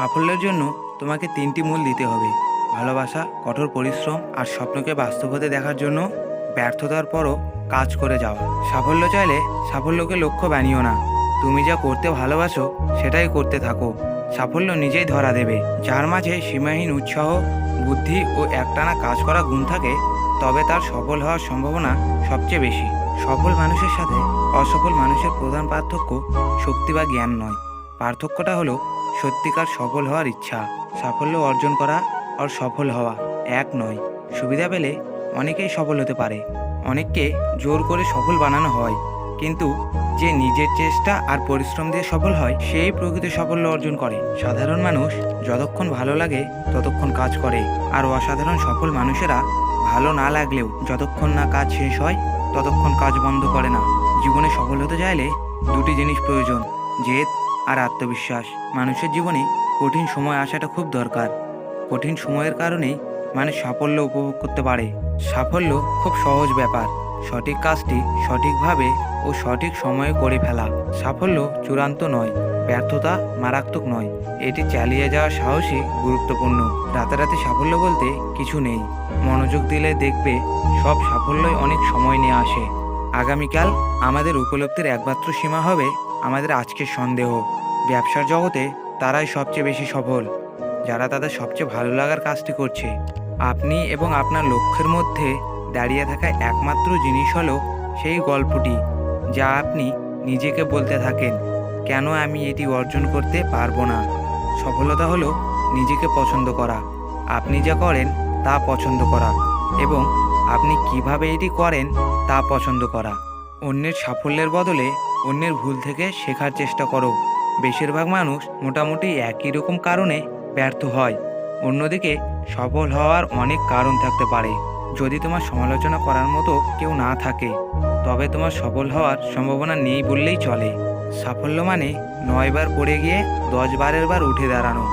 সাফল্যের জন্য তোমাকে ৩টি মূল দিতে হবে: ভালোবাসা, কঠোর পরিশ্রম আর স্বপ্নকে বাস্তব হতে দেখার জন্য ব্যর্থতার পরও কাজ করে যাওয়া। সাফল্য চাইলে সাফল্যকে লক্ষ্য বানিও না, তুমি যা করতে ভালোবাসো সেটাই করতে থাকো। সাফল্য নিজেই ধরা দেবে। যার মাঝে সীমাহীন উৎসাহ, বুদ্ধি ও একটানা কাজ করা গুণ থাকে, তবে তার সফল হওয়ার সম্ভাবনা সবচেয়ে বেশি। সফল মানুষের সাথে অসফল মানুষের প্রধান পার্থক্য শক্তি বা জ্ঞান নয়, পার্থক্যটা হলো সত্যিকার সফল হওয়ার ইচ্ছা। সাফল্য অর্জন করা আর সফল হওয়া এক নয়। সুবিধা পেলে অনেকেই সফল হতে পারে, অনেককে জোর করে সফল বানানো হয়, কিন্তু যে নিজের চেষ্টা আর পরিশ্রম দিয়ে সফল হয় সেই প্রকৃত সাফল্য অর্জন করে। সাধারণ মানুষ যতক্ষণ ভালো লাগে ততক্ষণ কাজ করে, আর অসাধারণ সফল মানুষেরা ভালো না লাগলেও যতক্ষণ না কাজ শেষ হয় ততক্ষণ কাজ বন্ধ করে না। জীবনে সফল হতে চাইলে দুটি জিনিস প্রয়োজন: জেদ আর আত্মবিশ্বাস। মানুষের জীবনে কঠিন সময় আসাটা খুব দরকার। কঠিন সময়ের কারণেই মানুষ সাফল্য উপভোগ করতে পারে। সাফল্য খুব সহজ ব্যাপার, সঠিক কাজটি সঠিকভাবে ও সঠিক সময়ে করে ফেলা। সাফল্য চূড়ান্ত নয়, ব্যর্থতা মারাত্মক নয়, এটি চালিয়ে যাওয়ার সাহসই গুরুত্বপূর্ণ। রাতারাতি সাফল্য বলতে কিছু নেই, মনোযোগ দিলে দেখবে সব সাফল্যই অনেক সময় নিয়ে আসে। আগামীকাল আমাদের উপলব্ধির একমাত্র সীমা হবে আমাদের আজকের সন্দেহ। ব্যবসার জগতে তারাই সবচেয়ে বেশি সফল যারা তাদের সবচেয়ে ভালো লাগার কাজটি করছে। আপনি এবং আপনার লক্ষ্যের মধ্যে দাঁড়িয়ে থাকা একমাত্র জিনিস হলো সেই গল্পটি যা আপনি নিজেকে বলতে থাকেন, কেন আমি এটি অর্জন করতে পারবো না। সফলতা হলো নিজেকে পছন্দ করা, আপনি যা করেন তা পছন্দ করা, এবং আপনি কিভাবে এটি করেন তা পছন্দ করা। অন্যের সাফল্যের বদলে অন্যের ভুল থেকে শেখার চেষ্টা করো। বেশিরভাগ মানুষ মোটামুটি একই রকম কারণে ব্যর্থ হয়। অন্যদিকে সফল হওয়ার অনেক কারণ থাকতে পারে। যদি তোমার সমালোচনা করার মতো কেউ না থাকে, তবে তোমার সফল হওয়ার সম্ভাবনা নেই বললেই চলে। সাফল্য মানে 9 বার পড়ে গিয়ে 10 বারের বার উঠে দাঁড়ানো।